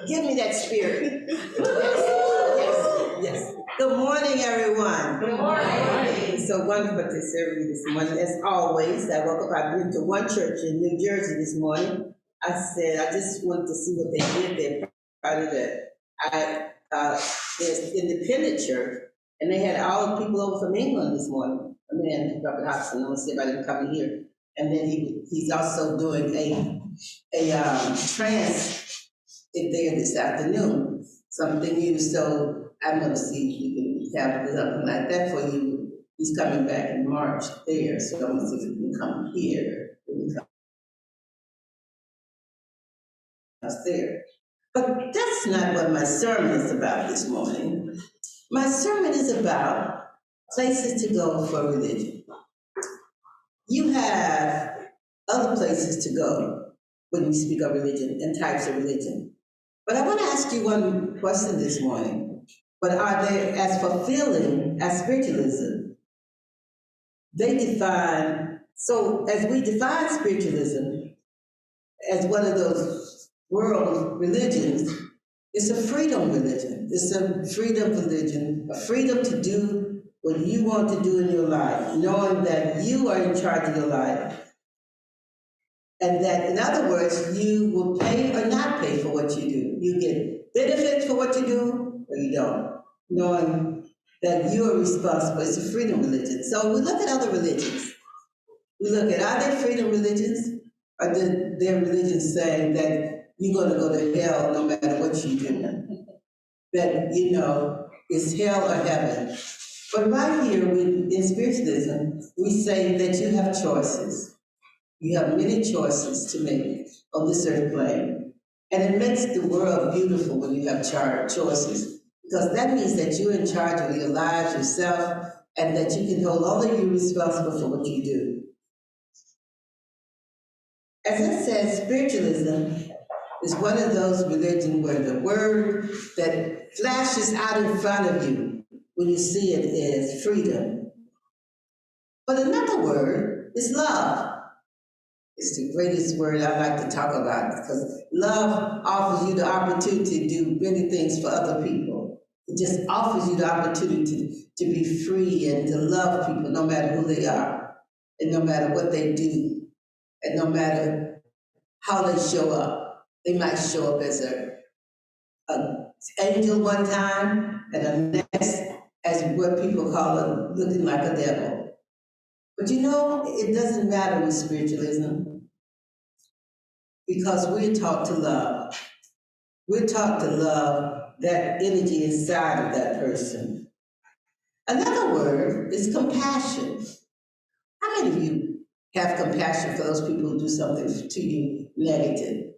Give me that spirit. Yes. Good morning, everyone. Good morning. It's so wonderful to serve you this morning. As always, I woke up, I went to one church in New Jersey this morning. I said, I just wanted to see what they did there prior to that. There's an independent church, and they had all the people over from England this morning. A man, Robert Hobson, I want to see about him coming here. And then he's also doing a trance there this afternoon, something new. So I'm going to see if we can have something like that for you. He's coming back in March there, so I'm going to see if we can come here. There. But that's not what my sermon is about this morning. My sermon is about places to go for religion. You have other places to go when we speak of religion and types of religion. But I want to ask you one question this morning. But are they as fulfilling as spiritualism? They define, so as we define spiritualism as one of those world religions, it's a freedom religion. It's a freedom religion, a freedom to do what you want to do in your life, knowing that you are in charge of your life. And that, in other words, you will pay or not pay for what you do. You get benefits for what you do, or you don't, knowing that you are responsible. It's a freedom religion. So we look at other religions. We look at, are they freedom religions? Or are their religions saying that you're going to go to hell no matter what you do? That, it's hell or heaven. But right here in spiritualism, we say that you have choices. You have many choices to make on this earth plane. And it makes the world beautiful when you have choices, because that means that you're in charge of your lives yourself, and that you can hold only you responsible for what you do. As I said, spiritualism is one of those religions where the word that flashes out in front of you when you see it is freedom. But another word is love. It's the greatest word I like to talk about, because love offers you the opportunity to do many things for other people. It just offers you the opportunity to be free and to love people no matter who they are, and no matter what they do, and no matter how they show up. They might show up as an angel one time, and the next as what people call it, looking like a devil. But it doesn't matter with spiritualism, because we're taught to love. We're taught to love that energy inside of that person. Another word is compassion. How many of you have compassion for those people who do something to you negative?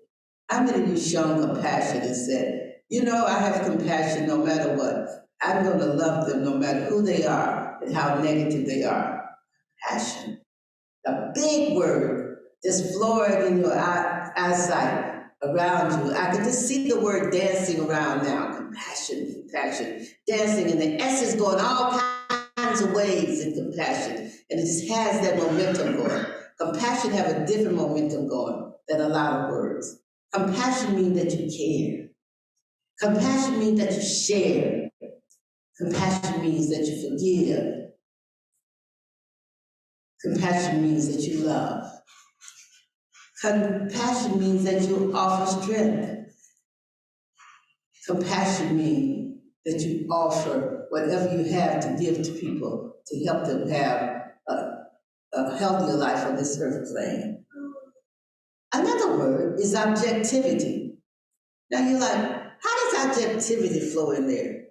How many of you shown compassion and said, I have compassion no matter what. I'm going to love them no matter who they are and how negative they are. Passion, a big word, just flooring in your eyesight around you. I can just see the word dancing around now. Compassion, dancing, and the S is going all kinds of ways in compassion, and it just has that momentum going. Compassion have a different momentum going than a lot of words. Compassion means that you care. Compassion means that you share. Compassion means that you forgive. Compassion means that you love. Compassion means that you offer strength. Compassion means that you offer whatever you have to give to people to help them have a healthier life on this earth plane. Another word is objectivity. Now you're like, how does objectivity flow in there?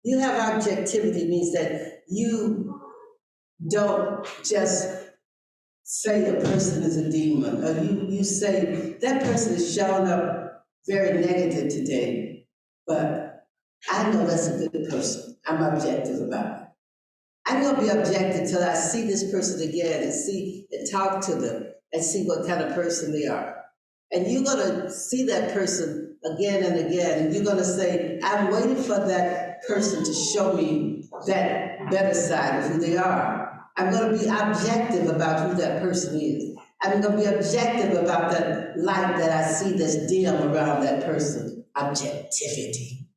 You have objectivity means that you don't just say a person is a demon, or you say that person is showing up very negative today, but I know that's a good person. I'm objective about it. I'm going to be objective till I see this person again and see and talk to them and see what kind of person they are. And you're going to see that person again and again, and you're going to say, I'm waiting for that person to show me that better side of who they are. I'm going to be objective about who that person is. I'm gonna be objective about that light that I see that's dim around that person. Objectivity.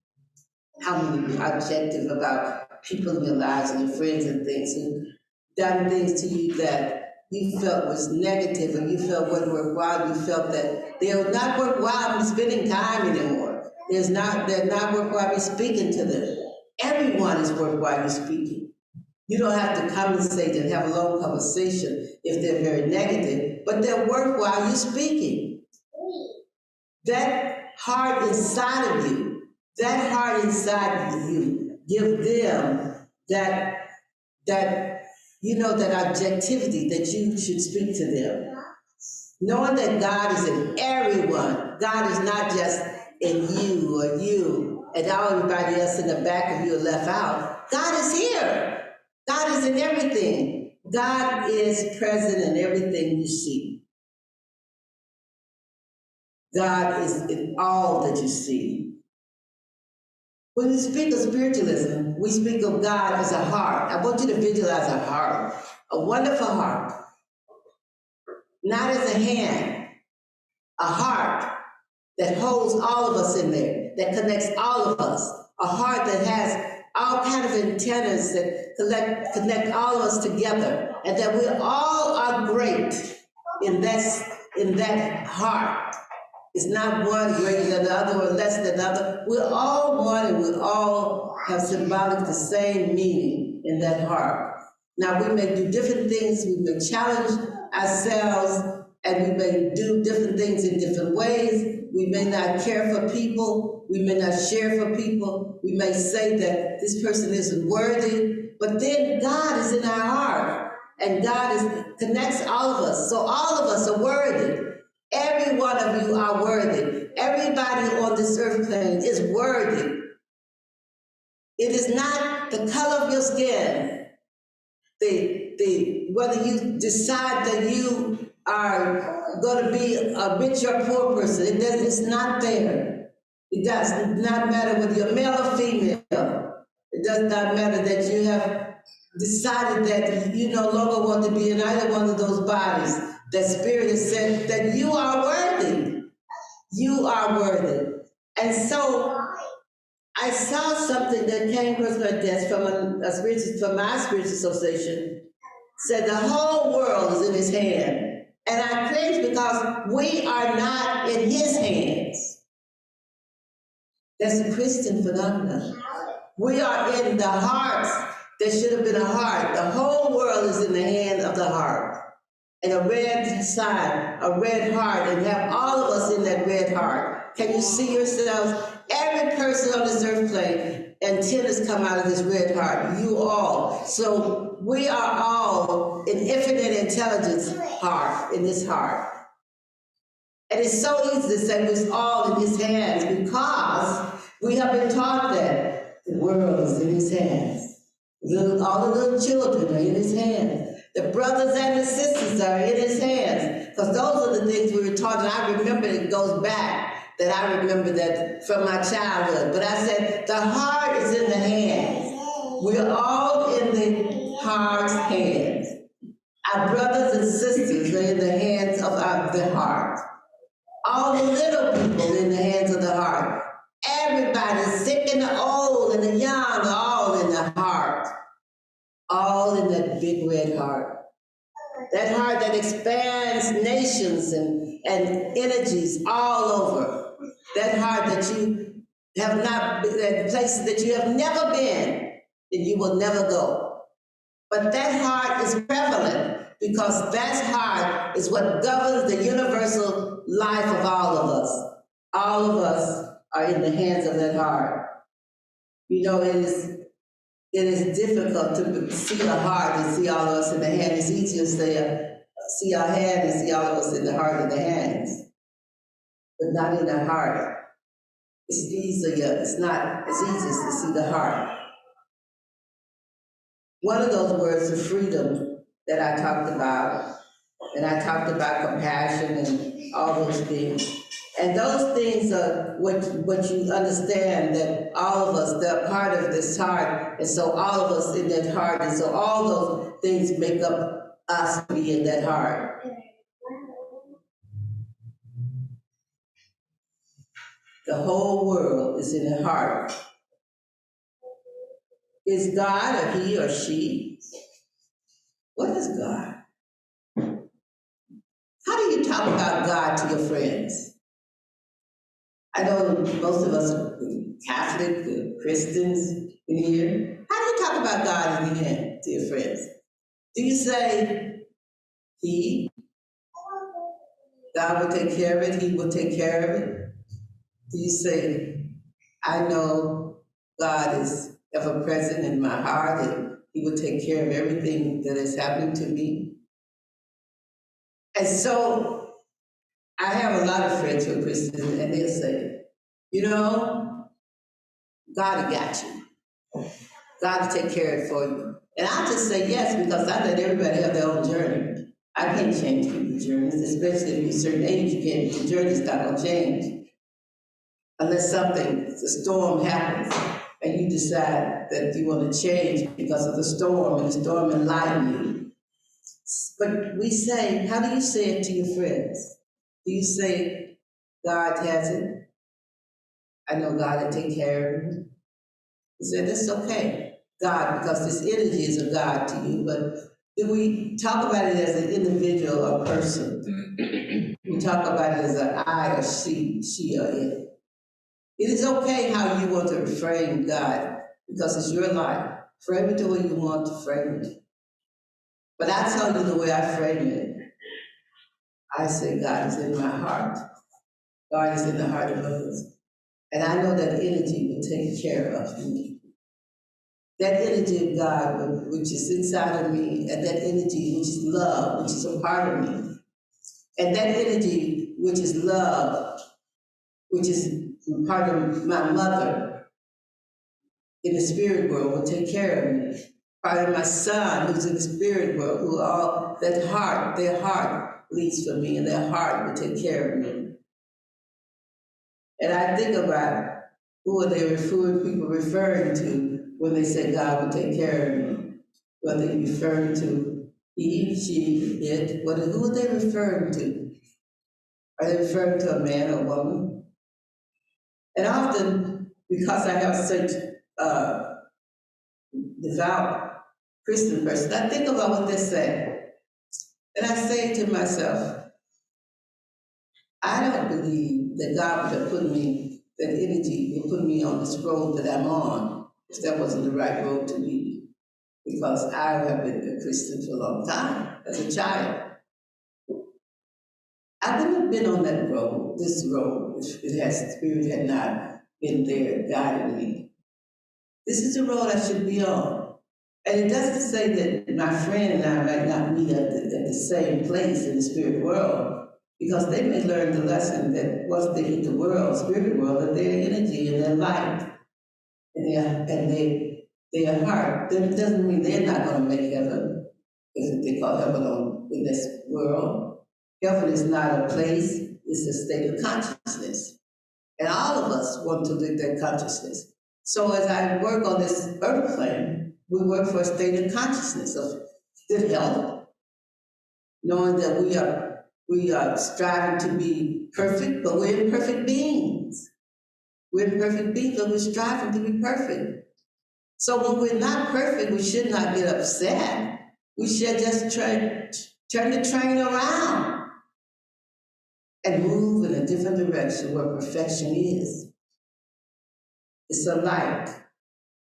How many are objective about people in your lives and your friends and things who done things to you that you felt was negative or you felt wasn't worthwhile, you felt that they're not worthwhile in spending time anymore. They're not worthwhile me speaking to them. Everyone is worthwhile you speaking. You don't have to compensate and have a long conversation if they're very negative, but they're worthwhile you speaking. That heart inside of you, give them that that objectivity that you should speak to them. Knowing that God is in everyone. God is not just in you or you and everybody else in the back of you are left out. God is here. God is in everything. God is present in everything you see. God is in all that you see. When we speak of spiritualism, we speak of God as a heart. I want you to visualize a heart, a wonderful heart. Not as a hand, a heart that holds all of us in there, that connects all of us. A heart that has all kind of antennas that connect all of us together, and that we all are great in that heart. It's not one greater than the other or less than the other. We're all one and we all have symbolic the same meaning in that heart. Now we may do different things, we may challenge ourselves, and we may do different things in different ways. We may not care for people, we may not share for people, we may say that this person isn't worthy, but then God is in our heart, and connects all of us, so all of us are worthy. Every one of you are worthy. Everybody on this earth plane is worthy. It is not the color of your skin, whether you decide that you are going to be a rich or poor person. It's not there. It does not matter whether you're male or female. It does not matter that you have decided that you no longer want to be in either one of those bodies. That Spirit has said that you are worthy. You are worthy. And so I saw something that came across my desk from my spiritual association, said the whole world is in his hand. And I cringed because we are not in his hands. That's a Christian phenomenon. We are in the hearts that should have been a heart. The whole world is in the hand of the heart. And a red sign, a red heart, and have all of us in that red heart. Can you see yourselves? Every person on this earth plane, antennas come out of this red heart. You all. So we are all an infinite intelligence heart, in this heart. And it's so easy to say it's all in his hands because we have been taught that the world is in his hands. All the little children are in his hands. The brothers and the sisters are in his hands. Because those are the things we were taught. And I remember it goes back that I remember that from my childhood. But I said, the heart is in the hands. We're all in the heart's hands. Our brothers and sisters are in the hands of the heart. All the little people in the hands of the heart. Everybody, sick and the old and the young, are all in the heart. All in that big red heart. That heart that expands nations and energies all over. That heart that you have not been, that places that you have never been and you will never go. But that heart is prevalent because that heart is what governs the universal life of all of us. All of us are in the hands of that heart. You know, it is difficult to see a heart and see all of us in the hand. It's easier to see our hand and see all of us in the heart and the hands, but not in the heart. It's easier. It's not as easy to see the heart. One of those words is freedom that I talked about, and I talked about compassion and all those things. And those things are what you understand, that all of us, they're part of this heart, and so all of us in that heart, and so all those things make up us to be in that heart. The whole world is in their heart. Is God or he or she? What is God? How do you talk about God to your friends? I know most of us are Catholic, Christians in here. How do you talk about God in the end to your friends? Do you say, he, God will take care of it, he will take care of it? Do you say, I know God is ever present in my heart and he will take care of everything that is happening to me? And so I have a lot of friends who are Christians and they'll say, you know, God got you. God will take care of it for you. And I just say yes because I let everybody have their own journey. I can't change people's journeys, especially if you're a certain age, you can't, the journey's not gonna change. Unless the storm happens and you decide that you want to change because of the storm and the storm enlighten you. But we say, how do you say it to your friends? Do you say, God has it? I know God will take care of it. You say, that's okay, God, because this energy is a God to you, but do we talk about it as an individual or person? We talk about it as an I or she or it. It is okay how you want to frame God, because it's your life. Frame it the way you want to frame it. But I tell you the way I frame it. I say God is in my heart. God is in the heart of others. And I know that energy will take care of me. That energy of God, which is inside of me, and that energy which is love, which is a part of me. And that energy which is love, which is part of my mother in the spirit world, will take care of me. Part of my son who's in the spirit world, who all that heart, their heart leads for me, and their heart will take care of me. And I think about who are they people referring to when they say God will take care of me? What are they referring to? He, she, it. Who are they referring to? Are they referring to a man or woman? And often, because I have such devout Christian person, I think about what they say. And I say to myself, I don't believe that God would have put me, that energy would put me on this road that I'm on, if that wasn't the right road to be. Because I have been a Christian for a long time, as a child. I wouldn't have been on that road, this road, if Spirit had not been there guiding me. This is the road I should be on. And it doesn't say that my friend and I might not meet at the same place in the spirit world, because they may learn the lesson that once they hit the world, spirit world, that their energy and their light and their heart, that doesn't mean they're not going to make heaven, because they call heaven in this world. Heaven is not a place, it's a state of consciousness. And all of us want to live that consciousness. So as I work on this earth plane, we work for a state of consciousness of good health, knowing that we are striving to be perfect, but we're imperfect beings. We're imperfect beings, but we're striving to be perfect. So when we're not perfect, we should not get upset. We should just turn the train around and move in a different direction where perfection is. It's a light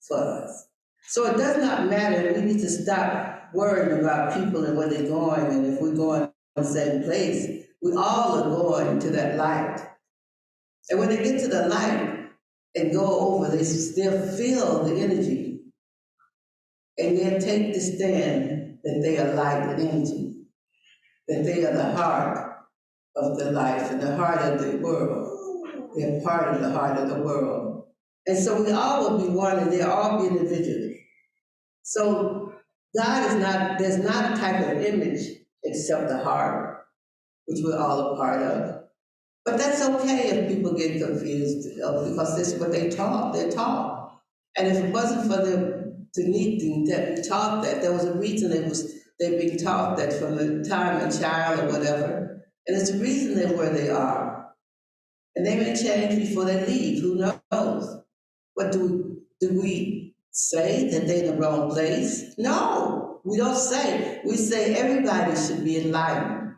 for us. So it does not matter. We need to stop worrying about people and where they're going, and if we're going to the same place. We all are going to that light. And when they get to the light and go over, they still feel the energy. And they'll take the stand that they are light and energy, that they are the heart of the life and the heart of the world. They're part of the heart of the world. And so we all will be one, and they'll all be individuals. So God is not, there's not a type of image except the heart, which we're all a part of. But that's okay if people get confused, because this is what they taught, they're taught. And if it wasn't for them to need that we taught that, there was a reason they've been taught that from the time a child or whatever. And it's a reason they're where they are. And they may change before they leave, who knows? But do we say that they're in the wrong place? No, we don't say. We say everybody should be enlightened.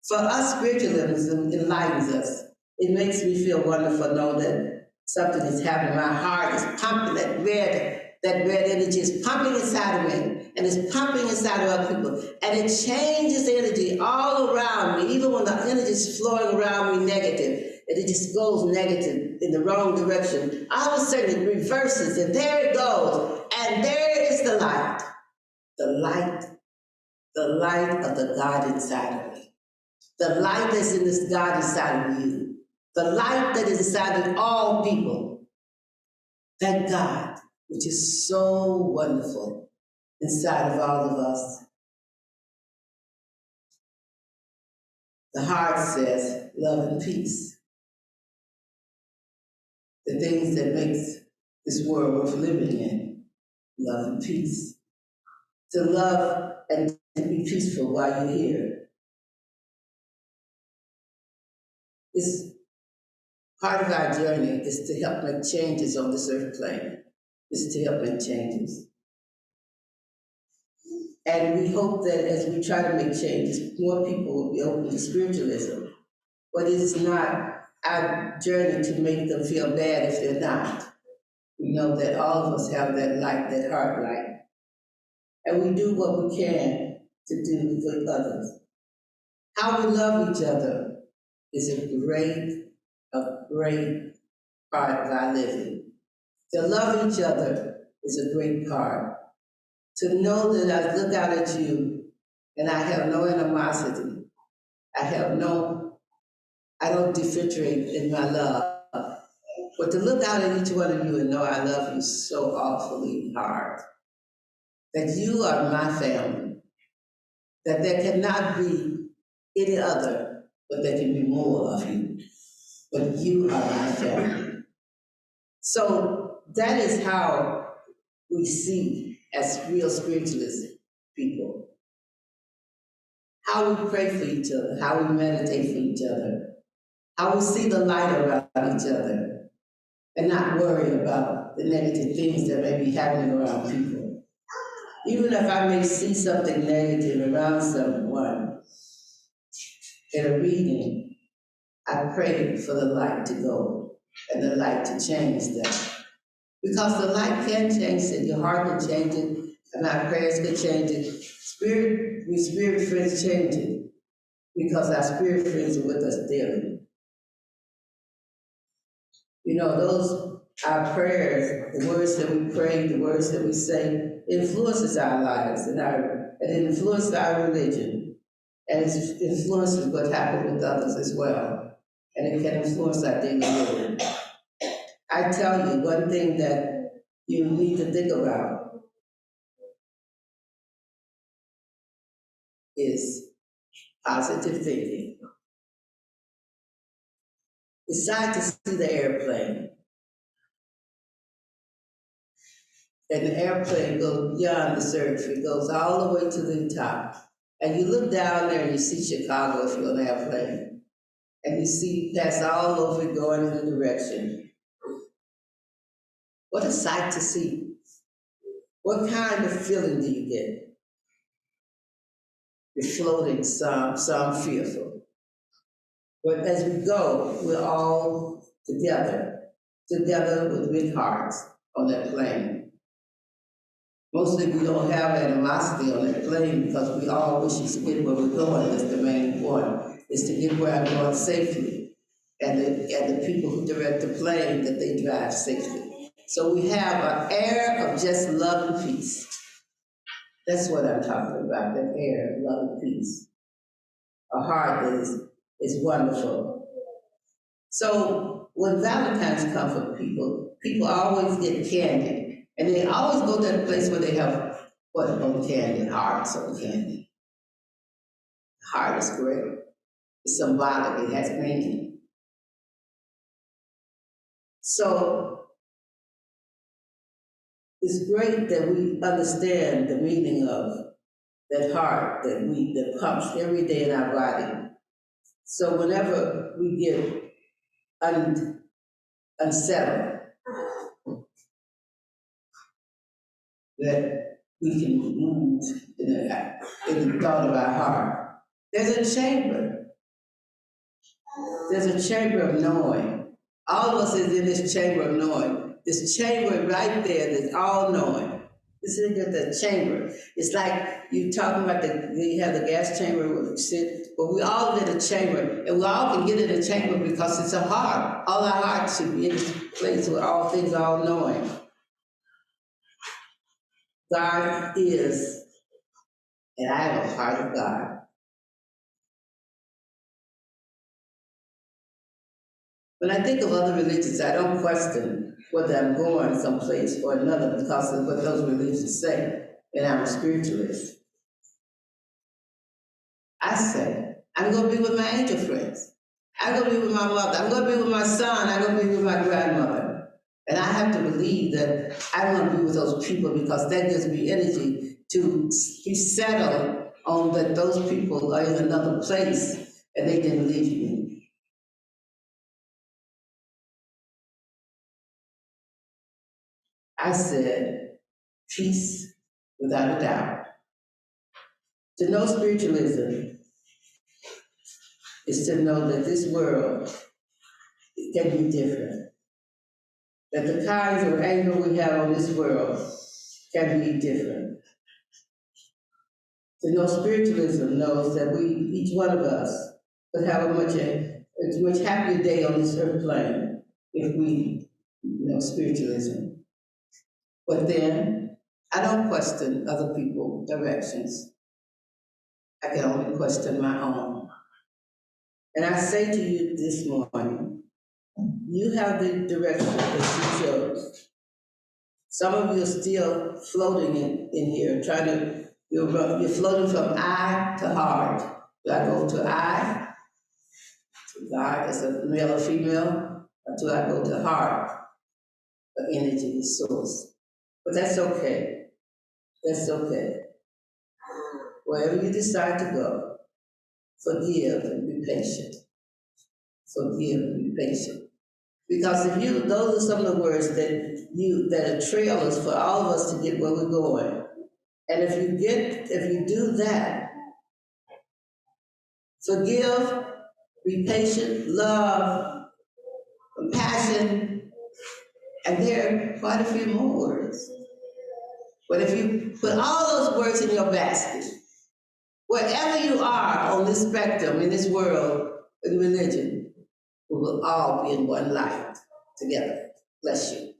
For us, spiritualism enlightens us. It makes me feel wonderful to know that something is happening. My heart is pumping, that red energy is pumping inside of me, and it's pumping inside of other people. And it changes the energy all around me, even when the energy is flowing around me negative, and it just goes negative in the wrong direction. All of a sudden it reverses, and there it goes. And there is the light. The light, the light of the God inside of me. The light that's in this God inside of you. The light that is inside of all people. Thank God, which is so wonderful inside of all of us. The heart says love and peace. The things that makes this world worth living in. Love and peace. To love and to be peaceful while you're here. It's part of our journey is to help make changes on this earth plane. Is to help make changes. And we hope that as we try to make changes, more people will be open to spiritualism. But it is not our journey to make them feel bad if they're not. We know that all of us have that light, that heart light. And we do what we can to do for others. How we love each other is a great part of our living. To love each other is a great part. To know that I look out at you and I have no animosity. I don't differentiate in my love. But to look out at each one of you and know I love you so awfully hard. That you are my family. That there cannot be any other, but there can be more of you. But you are my family. So that is how we see as real spiritualist people. How we pray for each other, how we meditate for each other, how we see the light around each other, and not worry about the negative things that may be happening around people. Even if I may see something negative around someone in a reading, I pray for the light to go and the light to change that. Because the light can change it, your heart can change it, and our prayers can change it. Spirit friends change it, because our spirit friends are with us daily. You know, our prayers, the words that we pray, the words that we say, influences our lives and it influences our religion. And it influences what happens with others as well. And it can influence our daily living. I tell you, one thing that you need to think about is positive thinking. Decide to see the airplane. And the airplane goes beyond the surface. It goes all the way to the top. And you look down there and you see Chicago if you're on an airplane. And you see pass all over it going in a direction. What a sight to see. What kind of feeling do you get? You're floating some fearful. But as we go, we're all together with big hearts on that plane. Mostly we don't have animosity on that plane because we all wish to get where we're going. That's the main point, is to get where I'm going safely. And the people who direct the plane, that they drive safely. So we have an air of just love and peace. That's what I'm talking about, that air of love and peace. A heart that is wonderful. So when Valentine's come for people always get candy. And they always go to that place where they have what on candy, hearts on candy. The heart is great. It's symbolic, it has meaning. So it's great that we understand the meaning of that heart that pumps every day in our body. So whenever we get unsettled, that we can move in the thought of our heart. There's a chamber. There's a chamber of knowing. All of us is in this chamber of knowing. This chamber right there that's all knowing. This is just a chamber. It's like you talking about you have the gas chamber where you sit, but we all in a chamber, and we all can get in the chamber because it's a heart. All our hearts should be in this place where all things are all knowing. God is, and I am a part of God. When I think of other religions, I don't question whether I'm going someplace or another because of what those religions say, and I'm a spiritualist. I say, I'm going to be with my angel friends. I'm going to be with my mother. I'm going to be with my son. I'm going to be with my grandmother. And I have to believe that I'm going to be with those people because that gives me energy to be settled on that those people are in another place and they didn't leave me. I said, peace without a doubt. To know spiritualism is to know that this world can be different. That the kinds of anger we have on this world can be different. To know spiritualism knows that each one of us, would have a much happier day on this earth plane if we know spiritualism. But then, I don't question other people's directions. I can only question my own. And I say to you this morning, you have the direction that you chose. Some of you are still floating in here, you're floating from I to heart. Do I go to I, to God as a male or female, or do I go to heart, the energy, the source? But that's okay. That's okay. Wherever you decide to go, forgive and be patient. Forgive and be patient. Because those are some of the words that are trailers for all of us to get where we're going. And if you do that, forgive, be patient, love, compassion, and there are quite a few more words. But if you put all those words in your basket, wherever you are on this spectrum, in this world, in religion, we will all be in one light together. Bless you.